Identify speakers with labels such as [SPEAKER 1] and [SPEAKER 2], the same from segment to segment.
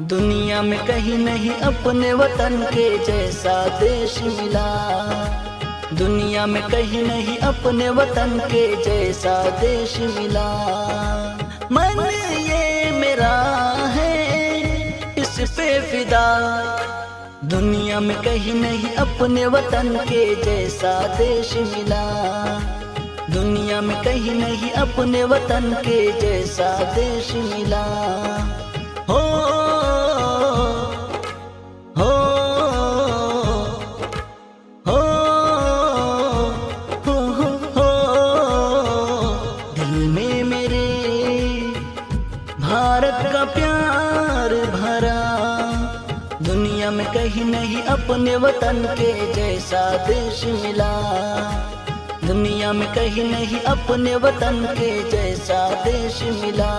[SPEAKER 1] दुनिया में कहीं नहीं अपने वतन के जैसा देश मिला। दुनिया में कहीं नहीं अपने वतन के जैसा देश मिला। मन ये मेरा है इस पे फिदा। दुनिया में कहीं नहीं अपने वतन के जैसा देश मिला। दुनिया में कहीं नहीं अपने वतन के जैसा देश मिला। हो हो हो हो दिल में मेरे भारत का प्यार भरा। दुनिया में कहीं नहीं अपने वतन के जैसा देश मिला। दुनिया में कहीं नहीं अपने वतन के जैसा देश मिला।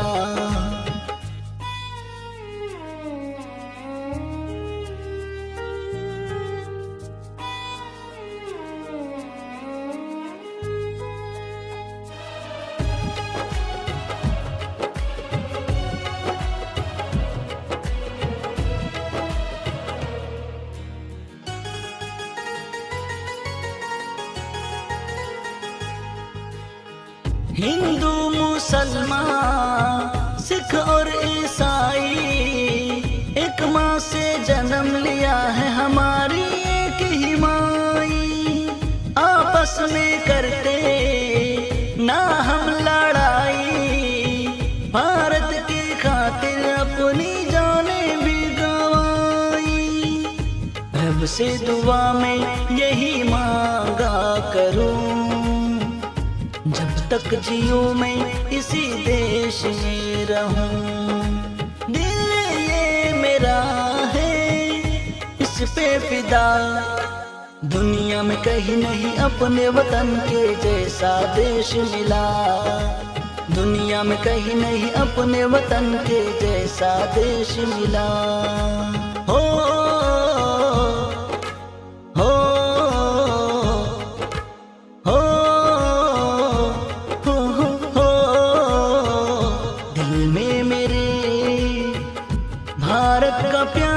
[SPEAKER 1] हिंदू मुसलमान सिख और ईसाई एक माँ से जन्म लिया है हमारी एक ही माई। आपस में करते ना हम लड़ाई, भारत की खातिर अपनी जानें भी गंवाई। रब से दुआ में यही मांगा करूं, जब तक जियो मैं इसी देश में रहूं। दिल ये मेरा है इस पे फिदा। दुनिया में कहीं नहीं अपने वतन के जैसा देश मिला। दुनिया में कहीं नहीं अपने वतन के जैसा देश मिला। हो हो भारत का प्यार